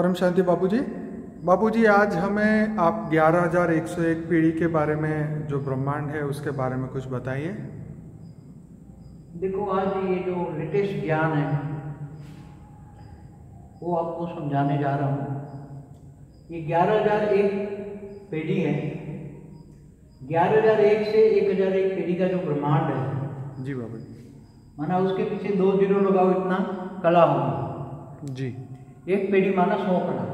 परम शांति बाबूजी आज हमें आप 11,101 पीढ़ी के बारे में जो ब्रह्मांड है उसके बारे में कुछ बताइए। देखो, आज ये जो लेटेस्ट ज्ञान है वो आपको समझाने जा रहा हूँ। ये 11,001 पीढ़ी है। 11,001 से 1,001 पीढ़ी का जो ब्रह्मांड है जी बाबूजी, माना उसके पीछे 2 जीरो लगाओ, इतना कला होगी जी। एक पीढ़ी माना 100 कला,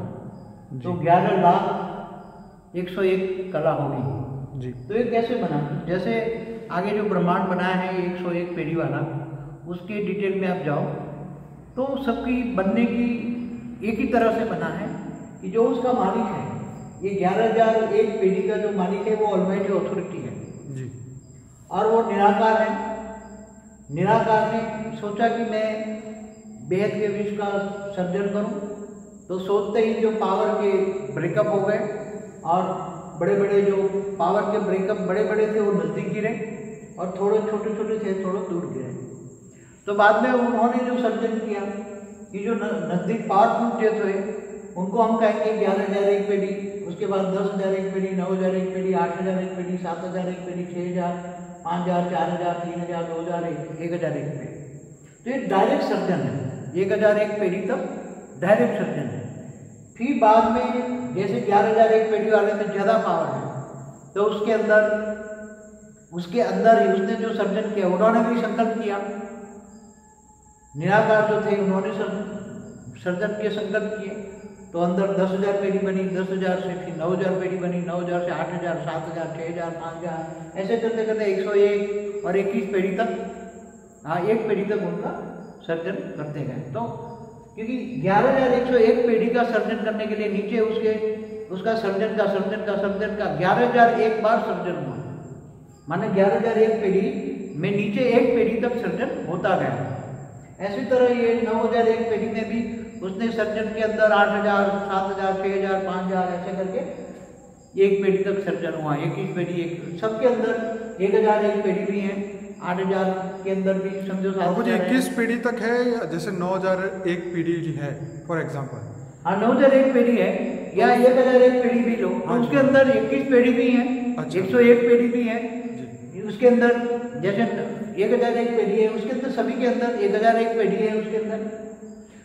तो 11,01 कला होगी जी। तो ये कैसे बना? जैसे आगे जो ब्रह्मांड बनाया है 101 पीढ़ी वाला, उसके डिटेल में आप जाओ तो सबकी बनने की एक ही तरह से बना है कि जो उसका मालिक है, ये 11,001 पीढ़ी का जो मालिक है वो ऑलमाइटी अथॉरिटी है जी। और वो निराकार है। निराकार ने सोचा कि मैं बेहद के विश्व का सर्जन करूं, तो सोचते ही जो पावर के ब्रेकअप हो गए और बड़े बड़े जो पावर के ब्रेकअप बड़े बड़े थे वो नज़दीक गिरे और थोड़े छोटे छोटे थे थोड़े दूर गिरे। तो बाद में उन्होंने जो सर्जन किया कि जो नज़दीक पावरफुल थे उनको हम कहेंगे 11,001 पीढ़ी, उसके बाद 10,001 पीढ़ी, 9,001 पीढ़ी, 8,001 पीढ़ी, 7,001 पीढ़ी, 6,000, 5,000, 4,000, 3,000, 2,001, 1,001 पीढ़ी। तो ये डायरेक्ट सर्जन है। 1,001 पीढ़ी तक डायरेक्ट सर्जन है। फिर बाद में जैसे 11,001 पीढ़ी वाले में ज़्यादा पावर है तो उसके अंदर ही उसने जो सर्जन किया, उन्होंने भी संकल्प किया। निराकार जो थे उन्होंने सर्जन के संकल्प किए, तो अंदर 10,000 पीढ़ी बनी, 10,000 से फिर 9,000 पीढ़ी बनी, 9,000 से 8,000, 7,000, 6,000, 5,000, ऐसे करते करते 101 और 21 पीढ़ी तक, एक पीढ़ी तक उनका सर्जन करते गए। तो क्योंकि 11,101 पीढ़ी का सर्जन करने के लिए नीचे उसका सर्जन का 11,001 बार सर्जन हुआ, माने 11,001 पीढ़ी में नीचे एक पीढ़ी तक सर्जन होता गया। ऐसी तरह ये 9,001 पीढ़ी में भी उसने सर्जन के अंदर 8,000, 7,000, 6,000, 5,000 ऐसे करके एक पीढ़ी तक सर्जन हुआ। 21 पीढ़ी, सबके अंदर 1,001 पीढ़ी भी है, 8,000 के अंदर भी समझो 7,000 21 पीढ़ी तक है, जैसे 9,001 पीढ़ी है फॉर एग्जाम्पल। हाँ, 9,001 पीढ़ी है या 1,001 पीढ़ी भी लो, तो उसके अंदर 21 पीढ़ी भी है, 101 पीढ़ी भी है। उसके अंदर जैसे 1,001 पीढ़ी है, उसके अंदर सभी के अंदर 1,001 पीढ़ी है उसके अंदर।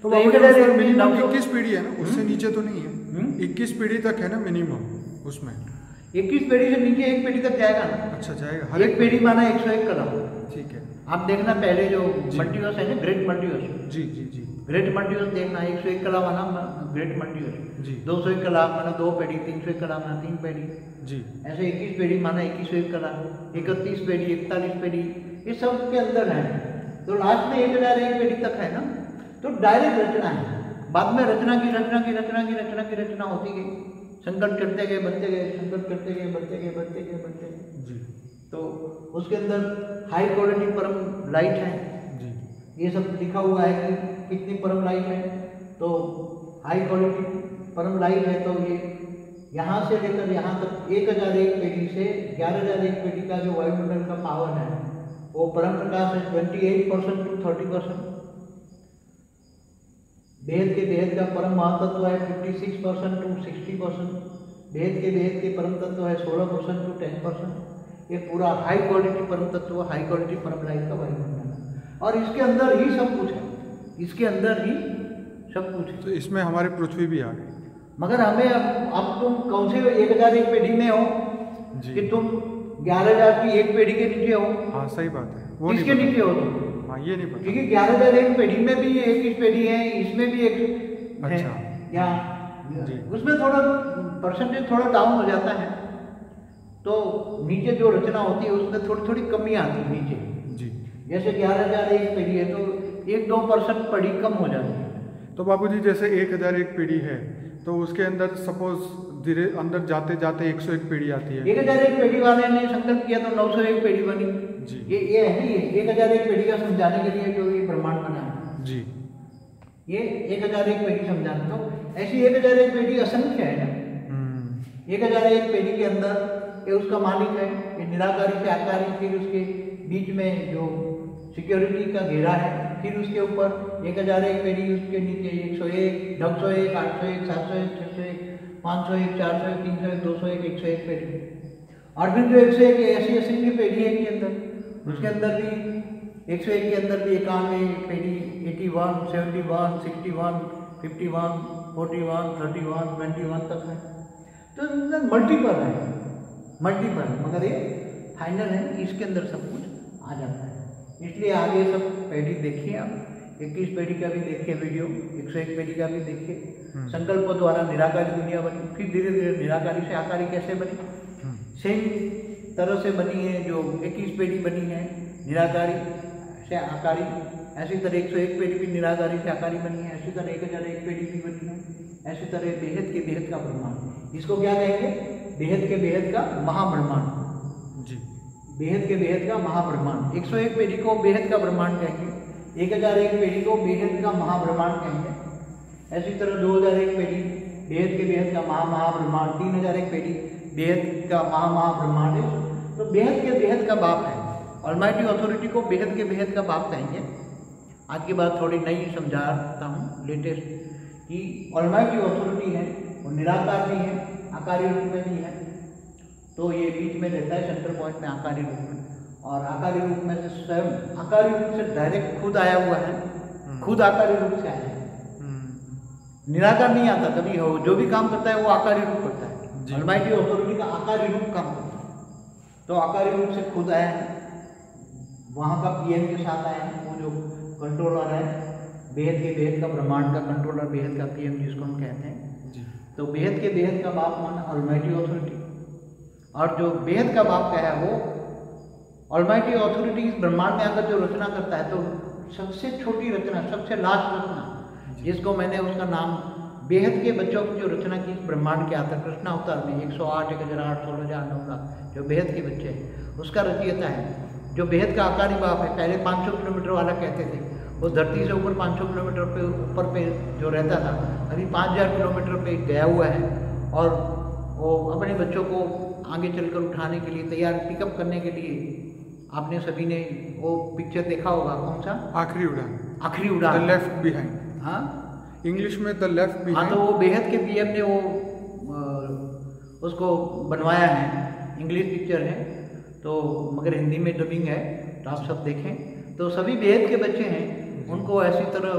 तो 1,001 मिनिमम 21 पीढ़ी है ना, उससे नीचे तो नहीं है। 21 पीढ़ी तक है ना मिनिमम उसमें। 21 पीढ़ी से नीचे एक पीढ़ी तक जाएगा ना। अच्छा, जाएगा। हर एक पीढ़ी माना 101 कला। ठीक है। आप देखना पहले जो मल्टीवर्स है ना, ग्रेट मल्टीवर्स। जी जी जी। ग्रेट मल्टीवर्स देखना, 101 कला माना ग्रेट मल्टीवर्स जी। 201 कला माना 2 पीढ़ी, 301 कला माना 3 पीढ़ी जी। ऐसे 21 पीढ़ी माना 21 कला, 31 पीढ़ी, 41 पीढ़ी, ये सब के अंदर है। तो लास्ट में 1,001 पीढ़ी तक है ना, तो डायरेक्ट रचना है। बाद में रचना होती गई, संकल्प करते गए, बनते गए, संकल्प करते गए, बनते गए जी। तो उसके अंदर हाई क्वालिटी परम लाइट है जी। ये सब लिखा हुआ है कि कितनी परम लाइट है, तो हाई क्वालिटी परम लाइट है। तो ये यहाँ से लेकर यहाँ तक 1,001 पीढ़ी से 11,001 पीढ़ी का जो वायुमंडल का पावर है वो परम प्रकाश है 28% to 30%। बेहद का परम महातत्व है 56% to 60%। बेहद के परम तत्व है 16% to 10%। ये पूरा हाई क्वालिटी परम तत्व, हाई क्वालिटी परम लाइट का वायुमंडल है और इसके अंदर ही सब कुछ है, इसके अंदर ही सब कुछ है। तो इसमें हमारी पृथ्वी भी आ गई, मगर हमें अब तुम कौन से 1,001 पीढ़ी में हो कि तुम 11,000 की एक पीढ़ी के नीचे हो? हाँ, सही बात है। वो किसके नीचे हो तुम? हाँ, ये नहीं पता, क्योंकि 11,001 पीढ़ी में भी 21 पीढ़ी है, इसमें भी एक अच्छा या उसमें थोड़ा परसेंटेज थोड़ा डाउन हो जाता है, तो नीचे जो रचना होती है उसमें थोड़ी थोड़ी कमी आती है नीचे जी। जैसे 11,001 पीढ़ी है तो 1-2% पीढ़ी कम हो जाती है। तो बाबूजी जैसे 1,001 पीढ़ी है तो उसके अंदर सपोज धीरे अंदर जाते जाते 101 पीढ़ी आती है। 1,001 पीढ़ी वाले ने संकल्प किया तो 901 पीढ़ी बनी जी। ये है ही 1,001 पीढ़ी का समझाने के लिए जो ये ब्रह्मांड बना है जी। ये 1,001 पीढ़ी समझाना, तो ऐसी 1,001 पीढ़ी असंख्य है ना। 1,001 पीढ़ी के अंदर ये उसका मालिक है, ये निराकारी से आकारी, फिर उसके बीच में जो सिक्योरिटी का घेरा है, फिर उसके ऊपर 1,001 पीढ़ी, उसके नीचे 101, 901, 801, 701, 601, 501, 401, 301, 201, 101 पेड़ी। और फिर जो 101 ऐसी असेंबली पेड़ी है के अंदर, उसके अंदर भी 101 के अंदर भी 91 पेड़ी, 81, 71, 61, 51, 41, 31, 21 तक है। तो मल्टीपल है, मल्टीपल, मगर ये फाइनल है, इसके अंदर सब कुछ आ जाता है। इसलिए आगे सब पेड़ी देखिए आप, 21 पेड़ी का भी देखिए वीडियो, 101 पेड़ी का भी देखिए। संकल्प द्वारा निराकारी दुनिया बनी, फिर धीरे धीरे निराकारी से आकारी कैसे बनी, सेम तरह से बनी है जो 21 पेड़ी बनी है निराकारी से आकारी, ऐसी तरह 101 पेड़ी भी निराकारी से आकारी बनी है, ऐसी तरह 1001 पेड़ी भी बनी है, ऐसी तरह बेहद के बेहद का ब्रह्मांड, इसको क्या कहेंगे, बेहद के बेहद का महाब्रह्मांड जी, बेहद के बेहद का महाब्रह्मांड। 101 पेड़ी को बेहद का ब्रह्मांड कहेंगे, 1001 पेड़ी को बेहद का महाब्रह्मांड कहेंगे, ऐसी तरह 2001 पेड़ी बेहद के बेहद का महाब्रह्मांड, 3001 पेड़ी बेहद का महाब्रह्मांड है। तो बेहद के बेहद का बाप है, ऑलमाइटी अथॉरिटी को बेहद के बेहद का बाप कहेंगे। आज की बात थोड़ी नई समझाता हूँ, लेटेस्ट, कि ऑलमाइटी अथॉरिटी है और निराकार भी है, आकारी रूप में भी है, तो ये बीच में रहता है सेंटर पॉइंट में आकारी रूप में, और आकारी रूप में से स्वयं आकारी रूप से डायरेक्ट खुद आया हुआ है, खुद आकारी रूप से आया है, निराकार नहीं आता कभी, हो जो भी काम करता है वो आकारी रूप करता है। ऑलमाइटी अथॉरिटी का आकारी रूप काम करता है, तो आकारी रूप से खुद आया है, वहाँ का पीएम के साथ आया है, वो जो कंट्रोलर है, बेहद के बेहद का ब्रह्मांड का कंट्रोलर, बेहद का पीएम जिसको हम कहते हैं जी। तो बेहद के बेहद का बाप माना ऑलमाइटी अथॉरिटी, और जो बेहद का बाप क्या है वो ऑलमाइटी अथॉरिटी इस ब्रह्मांड में आकर जो रचना करता है, तो सबसे छोटी रचना, सबसे लास्ट रचना, जिसको मैंने उसका नाम बेहद के बच्चों की जो रचना की ब्रह्मांड के आकर कृष्णा अवतार में 108, 1008, 16,000, 9,00,000 जो बेहद के बच्चे हैं, उसका रचयिता है जो बेहद का आकारी बाप है। पहले 500 किलोमीटर वाला कहते थे, वो धरती से ऊपर 500 किलोमीटर पे ऊपर पे जो रहता था, अभी 5000 किलोमीटर पे गया हुआ है, और वो अपने बच्चों को आगे चलकर उठाने के लिए तैयार, पिकअप करने के लिए, आपने सभी ने वो पिक्चर देखा होगा, कौन सा, आखिरी उड़ान, आखिरी उड़ान, लेफ्ट बिहाइंड, हाँ इंग्लिश में द लेफ्ट बिहाइंड। हाँ, तो वो बेहद के पीएम ने वो उसको बनवाया है, इंग्लिश पिक्चर है तो, मगर हिंदी में डबिंग है, तो आप सब देखें। तो सभी बेहद के बच्चे हैं, उनको ऐसी तरह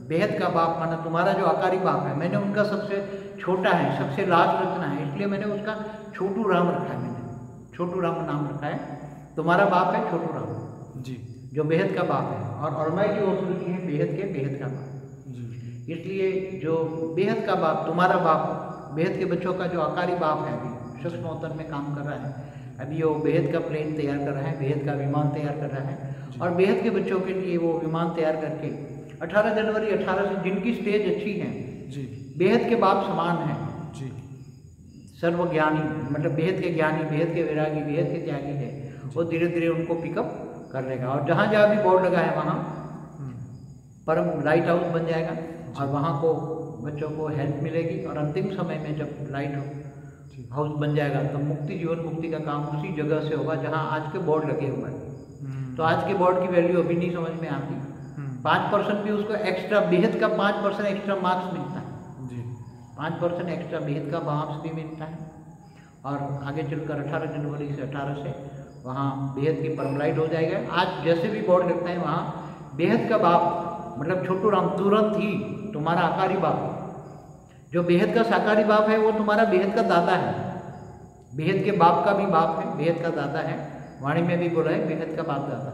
बेहद का बाप माना, तुम्हारा जो आकारी बाप है, मैंने उनका सबसे छोटा है, सबसे लास्ट रचना है, इसलिए मैंने उसका छोटू राम रखा है, मैंने छोटू राम नाम रखा है, तुम्हारा बाप है छोटू राम जी, जो बेहद का बाप है, और ऑलमाइटी अथॉरिटी है बेहद के बेहद का बाप जी। इसलिए जो बेहद का बाप, तुम्हारा बाप, बेहद के बच्चों का जो आकारी बाप है, अभी सूक्ष्म अवतार में काम कर रहा है, अभी वो बेहद का प्लेन तैयार कर रहा है, बेहद का विमान तैयार कर रहा है, और बेहद के बच्चों के लिए वो विमान तैयार करके 18 जनवरी 18 से, जिनकी स्टेज अच्छी है जी, बेहद के बाप समान है जी, सर्वज्ञानी, मतलब बेहद के ज्ञानी, बेहद के वैरागी, बेहद के त्यागी है, वो धीरे धीरे उनको पिकअप कर लेगा, और जहाँ जहाँ भी बोर्ड लगा है वहाँ परम लाइट हाउस बन जाएगा, और वहाँ को बच्चों को हेल्प मिलेगी, और अंतिम समय में जब लाइट हाउस बन जाएगा तो मुक्ति, जीवन मुक्ति का काम उसी जगह से होगा जहाँ आज के बोर्ड लगे हुए हैं। तो आज के बोर्ड की वैल्यू अभी नहीं समझ में आती, 5% भी उसको एक्स्ट्रा, बेहद का 5% एक्स्ट्रा मार्क्स मिलता है जी, 5% एक्स्ट्रा बेहद का मार्क्स भी मिलता है, और आगे चलकर 18 जनवरी से 18 से वहाँ बेहद की परमलाइट हो जाएगा। आज जैसे भी बोर्ड लगता है वहाँ बेहद का बाप, मतलब छोटू राम, तुरंत ही तुम्हारा आकारी बाप, जो बेहद का साकारी बाप है वो तुम्हारा बेहद का दादा है, बेहद के बाप का भी बाप है, बेहद का दादा है, वाणी में भी बोला है बेहद का बाप दादा,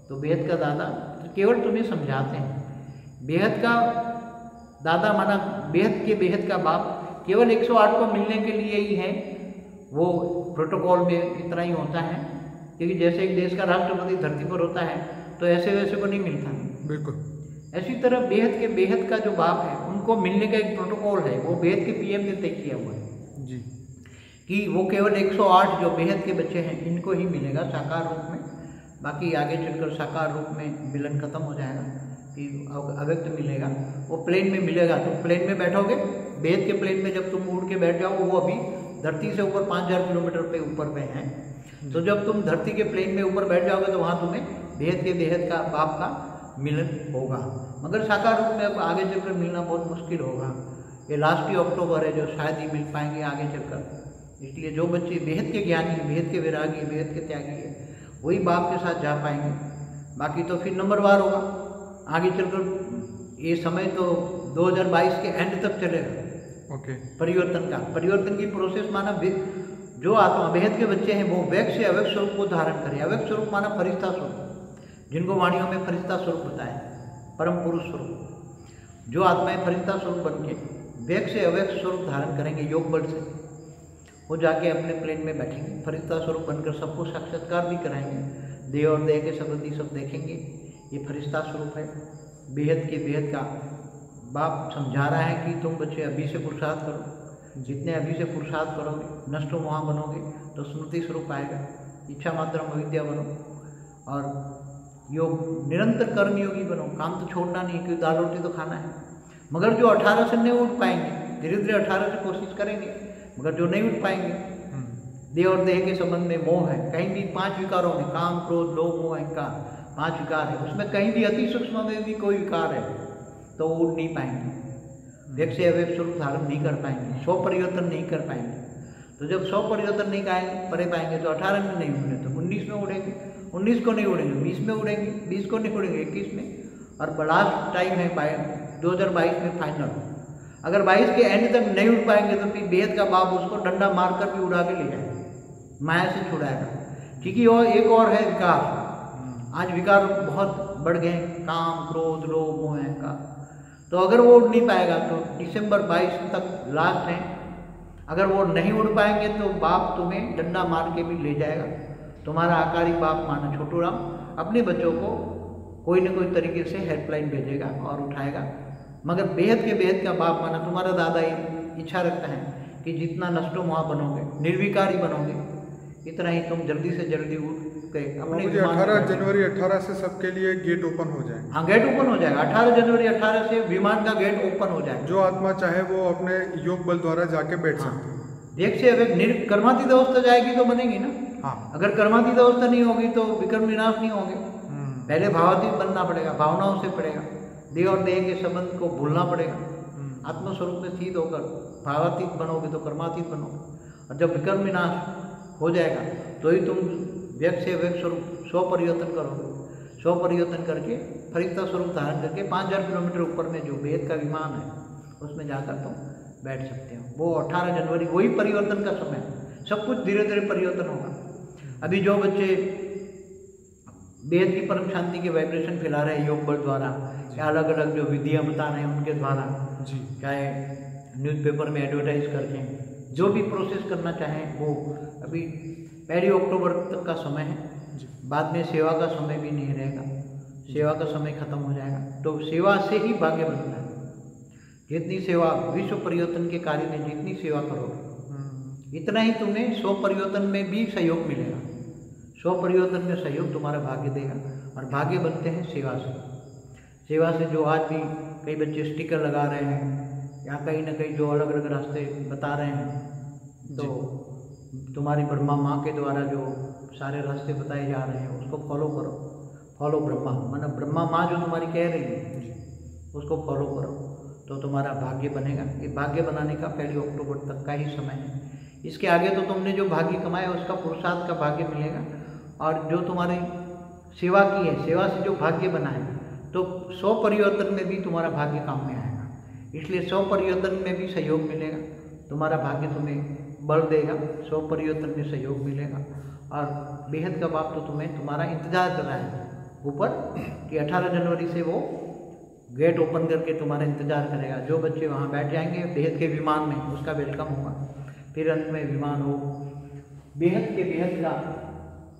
तो बेहद का दादा तो केवल तुम्हें समझाते हैं, बेहद का दादा माना बेहद के बेहद का बाप केवल 108 को मिलने के लिए ही है, वो प्रोटोकॉल में इतना ही होता है, क्योंकि जैसे एक देश का राष्ट्रपति धरती पर होता है तो ऐसे वैसे को नहीं मिलता, बिल्कुल ऐसी तरह बेहद के बेहद का जो बाप है उनको मिलने का एक प्रोटोकॉल है, वो बेहद के पीएम ने तय किया हुआ है जी, कि वो केवल 108 जो बेहद के बच्चे हैं इनको ही मिलेगा साकार रूप में, बाकी आगे चलकर साकार रूप में मिलन खत्म हो जाएगा, कि अव्यक्त मिलेगा, वो प्लेन में मिलेगा। तो प्लेन में बैठोगे, बेहद के प्लेन में जब तुम उड़ के बैठ जाओ, वो अभी धरती से ऊपर 5000 किलोमीटर पे ऊपर पे हैं, तो जब तुम धरती के प्लेन में ऊपर बैठ जाओगे तो वहाँ तुम्हें बेहद के बेहद का बाप का मिलन होगा। मगर साकार रूप में अब आगे चलकर मिलना बहुत मुश्किल होगा। ये लास्ट ही अक्टूबर है जो शायद ही मिल पाएंगे आगे चलकर। इसलिए जो बच्चे बेहद के ज्ञानी, बेहद के वैरागी, बेहद के त्यागी है, वही बाप के साथ जा पाएंगे। बाकी तो फिर नंबरवार होगा आगे चलकर। ये समय तो 2022 के एंड तक चलेगा। ओके। परिवर्तन का, परिवर्तन की प्रोसेस माना जो आत्मा बेहद के बच्चे हैं वो व्यक्त से अव्यक्त स्वरूप को धारण करें। अव्यक्त स्वरूप माना फरिश्ता स्वरूप, जिनको वाणियों में फरिश्ता स्वरूप बताया, परम पुरुष स्वरूप। जो आत्माएं फरिश्ता स्वरूप बन के व्यक्त से अव्यक्त स्वरूप धारण करेंगे योग बल से, वो जाके अपने प्लेन में बैठेंगे, फरिश्ता स्वरूप बनकर सबको साक्षात्कार भी कराएंगे। देह और देह के संबंधी सब देखेंगे। ये फरिश्ता स्वरूप है। बेहद के बेहद का बाप समझा रहा है कि तुम बच्चे अभी से पुरुषार्थ करो। जितने अभी से पुरुषार्थ करोगे, नष्टो वहाँ बनोगे तो स्मृति स्वरूप आएगा। इच्छा मात्र अविद्या बनो और योग निरंतर कर्मयोगी बनो। काम तो छोड़ना नहीं, क्योंकि दाल रोटी तो खाना है। मगर जो 18 से नहीं उठ पाएंगे, धीरे धीरे 18 से कोशिश करेंगे, मगर जो नहीं उठ पाएंगे, देह और देह के संबंध में मोह है, कहीं भी 5 विकारों में काम, क्रोध, लोभ, मोह, अहंकार 5 विकार है, उसमें कहीं भी अति सूक्ष्म में भी कोई विकार है तो वो उठ नहीं पाएंगे। व्यक्त से अव्यक्त स्वरूप धारण नहीं कर पाएंगे, 100 परिवर्तन नहीं कर पाएंगे। तो जब 100 परिवर्तन नहीं कर पाएंगे तो 18 में नहीं उड़े तो 19 में उड़ेंगे, 19 को नहीं उड़ेंगे 20 में उड़ेंगे, 20 को नहीं उड़ेंगे 21 में, और लास्ट टाइम है 2022 में फाइनल। अगर 22 के एंड तक नहीं उड़ पाएंगे तो फिर बेहद का बाप उसको डंडा मारकर भी उड़ा के ले जाएगा, माया से छुड़ाएगा। क्योंकि वो एक और है विकार। आज विकार बहुत बढ़ गए, काम, क्रोध, लोभ, मोह, अहंकार। तो अगर वो उड़ नहीं पाएगा तो दिसंबर 22 तक लास्ट है। अगर वो नहीं उड़ पाएंगे तो बाप तुम्हें डंडा मार के भी ले जाएगा। तुम्हारा आकारी बाप माना छोटू राम अपने बच्चों को कोई न कोई तरीके से हेल्पलाइन भेजेगा और उठाएगा। मगर बेहद के बेहद का बाप माना तुम्हारा दादा इच्छा रखता है कि जितना नष्टो वहाँ बनोगे, निर्विकारी बनोगे, इतना ही तुम जल्दी से जल्दी उठ के अपने 18 जनवरी 18 से सबके लिए गेट ओपन हो जाए। हाँ, गेट ओपन हो जाएगा। 18 जनवरी 18 से विमान का गेट ओपन हो जाएगा। जो आत्मा चाहे वो अपने योग बल द्वारा जाके बैठ सकती है। देख से अगर कर्मातीत अवस्था जाएगी तो बनेगी ना। हाँ। अगर कर्मातीत अवस्था नहीं होगी तो विक्रम विनाश नहीं होंगे। पहले भावातीत बनना पड़ेगा, भावनाओं से पड़ेगा, देह और देह के संबंध को भूलना पड़ेगा। आत्मस्वरूप में स्थित होकर भावातीत बनोगे तो कर्मातीत बनोगे। और जब विक्रम विनाश हो जाएगा तो ही तुम व्यक्त से व्यक्त स्वरूप 100 परिवर्तन करोगे। 100 परिवर्तन करके फरिश्ता स्वरूप धारण करके 5000 किलोमीटर ऊपर में जो वेद का विमान है उसमें जाकर तुम बैठ सकते हो। वो 18 जनवरी वही परिवर्तन का समय है। सब कुछ धीरे धीरे परिवर्तन होगा। अभी जो बच्चे वेद की परम शांति के वाइब्रेशन फैला रहे हैं योग बल द्वारा, या अलग अलग जो विधियाँ बता रहे हैं उनके द्वारा, चाहे न्यूज़पेपर में एडवर्टाइज करके, जो भी प्रोसेस करना चाहें वो अभी 1 अक्टूबर तक का समय है। बाद में सेवा का समय भी नहीं रहेगा, सेवा का समय खत्म हो जाएगा। तो सेवा से ही भाग्य बनता है। जितनी सेवा विश्व परिवर्तन के कार्य में जितनी सेवा करोगे इतना ही तुम्हें 100 परिवर्तन में भी सहयोग मिलेगा। 100 परिवर्तन में सहयोग तुम्हारा भाग्य देगा। और भाग्य बनते हैं सेवा से। सेवा से जो आज भी कई बच्चे स्टिकर लगा रहे हैं या कहीं ना कहीं जो अलग अलग रास्ते बता रहे हैं, तो तुम्हारी ब्रह्मा माँ के द्वारा जो सारे रास्ते बताए जा रहे हैं उसको फॉलो करो। फॉलो ब्रह्मा, मतलब ब्रह्मा माँ जो तुम्हारी कह रही है उसको फॉलो करो तो तुम्हारा भाग्य बनेगा। ये भाग्य बनाने का 1 अक्टूबर तक का ही समय है। इसके आगे तो तुमने जो भाग्य कमाया उसका पुरुषार्थ का भाग्य मिलेगा। और जो तुम्हारी सेवा की है, सेवा से जो भाग्य बना है, तो 100 परिवर्तन में भी तुम्हारा भाग्य काम में आएगा। इसलिए 100 परिवर्तन में भी सहयोग मिलेगा। तुम्हारा भाग्य तुम्हें बल देगा, 100 परिवर्तन में सहयोग मिलेगा। और बेहद का बाप तो तुम्हें तुम्हारा इंतजार कर रहा है ऊपर कि 18 जनवरी से वो गेट ओपन करके तुम्हारा इंतजार करेगा। जो बच्चे वहाँ बैठ जाएंगे बेहद के विमान में, उसका वेलकम होगा। फिर अंत में विमान हो बेहद के बेहद का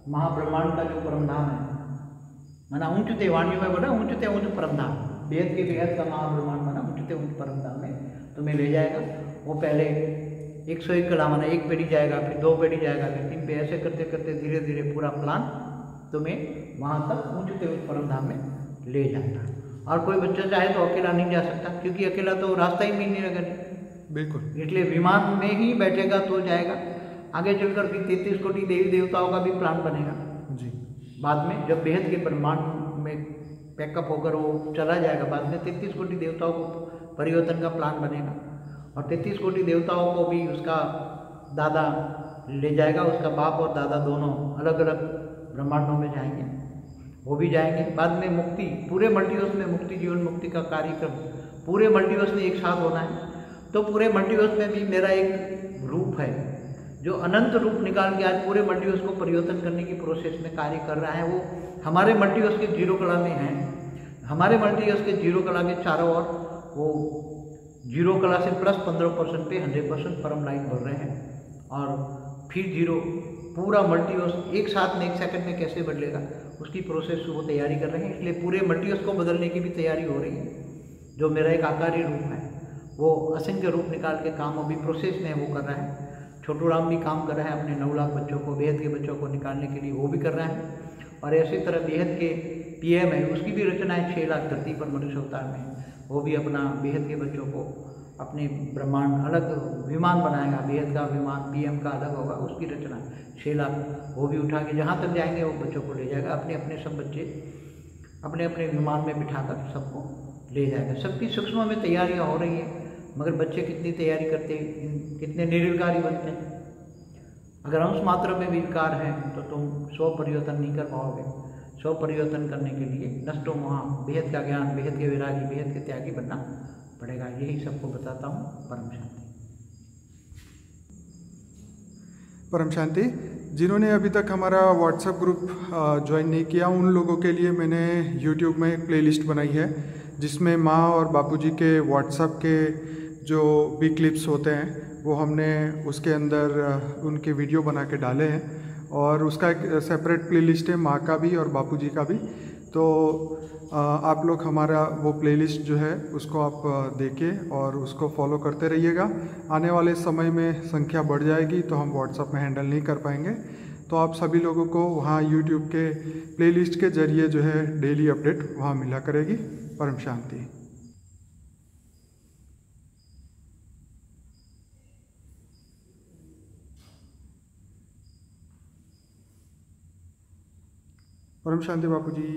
महाब्रह्मांड का जो परमधाम है, माना ऊंचते वाणियों में बोला ऊंचते ऊंच परमधाम, बेहद के बेहद का महाब्रह्मांड माना ऊंचते ऊंच परमधाम में तुम्हें ले जाएगा। वो पहले 101 कला माना 1 पेढ़ी जाएगा, फिर 2 पेढ़ी जाएगा, फिर 3 पे, ऐसे करते करते धीरे धीरे पूरा प्लान तुम्हें वहाँ तक ऊंचते ऊंच परमधाम में ले जाता है। और कोई बच्चा चाहे तो अकेला नहीं जा सकता, क्योंकि अकेला तो रास्ता ही मिल नहीं लगा। बिल्कुल, इसलिए विमान में ही बैठेगा तो जाएगा। आगे चलकर भी 33 कोटि देवी देवताओं का भी प्लान बनेगा जी। बाद में जब बेहद के ब्रह्मांड में पैकअप होकर वो चला जाएगा। बाद में 33 कोटि देवताओं को परिवर्तन का प्लान बनेगा और 33 कोटि देवताओं को भी उसका दादा ले जाएगा। उसका बाप और दादा दोनों अलग अलग ब्रह्मांडों में जाएंगे, वो भी जाएंगे। बाद में मुक्ति, पूरे मल्टीवर्स में मुक्ति, जीवन मुक्ति का कार्यक्रम पूरे मल्टीवर्स में एक साथ होना है। तो पूरे मल्टीवर्स में भी मेरा एक रूप है जो अनंत रूप निकाल के आज पूरे मल्टीवर्स को परिवर्तन करने की प्रोसेस में कार्य कर रहा है। वो हमारे मल्टीवर्स के जीरो कला में है। हमारे मल्टीवर्स के जीरो कला के चारों ओर वो जीरो कला से प्लस 15% पे 100% परम लाइट बढ़ रहे हैं और फिर जीरो पूरा मल्टीवर्स एक साथ में 1 सेकंड में कैसे बदलेगा उसकी प्रोसेस वो तैयारी कर रहे हैं। इसलिए पूरे मल्टीवर्स को बदलने की भी तैयारी हो रही है। जो मेरा एक आकारी रूप है वो असंख्य रूप निकाल के काम अभी प्रोसेस में वो कर रहा है। छोटू राम भी काम कर रहा है अपने 9 लाख बच्चों को, बेहद के बच्चों को निकालने के लिए, वो भी कर रहा है। और ऐसी तरह बेहद के PM है, उसकी भी रचना है 6 लाख धरती पर मनुष्य अवतार में। वो भी अपना बेहद के बच्चों को अपने ब्रह्मांड अलग विमान बनाएगा, बेहद का विमान PM का अलग होगा, उसकी रचना 6 लाख वो भी उठा के जहाँ तक जाएंगे वो बच्चों को ले जाएगा। अपने अपने सब बच्चे अपने अपने विमान में बिठाकर सबको ले जाएगा। सबकी सूक्ष्म में तैयारियाँ हो रही हैं, मगर बच्चे कितनी तैयारी करते हैं, कितने निर्विकारी बनते हैं। अगर अंश मात्रा में भी विकार है तो तुम स्व परिवर्तन नहीं कर पाओगे। स्व परिवर्तन करने के लिए नष्टो मोहा, बेहद का ज्ञान, बेहद के विरागी, बेहद के त्यागी बनना पड़ेगा। यही सबको बताता हूँ। परम शांति। परम शांति। जिन्होंने अभी तक हमारा व्हाट्सएप ग्रुप ज्वाइन नहीं किया उन लोगों के लिए मैंने यूट्यूब में एक प्लेलिस्ट बनाई है जिसमें माँ और बापूजी के व्हाट्सएप के जो भी क्लिप्स होते हैं वो हमने उसके अंदर उनके वीडियो बना के डाले हैं और उसका एक सेपरेट प्लेलिस्ट है माँ का भी और बापूजी का भी। तो आप लोग हमारा वो प्लेलिस्ट जो है उसको आप देखिए और उसको फॉलो करते रहिएगा। आने वाले समय में संख्या बढ़ जाएगी तो हम व्हाट्सएप में हैंडल नहीं कर पाएंगे, तो आप सभी लोगों को वहाँ यूट्यूब के प्लेलिस्ट के ज़रिए जो है डेली अपडेट वहाँ मिला करेगी। परम शांति। परम शांति बापूजी।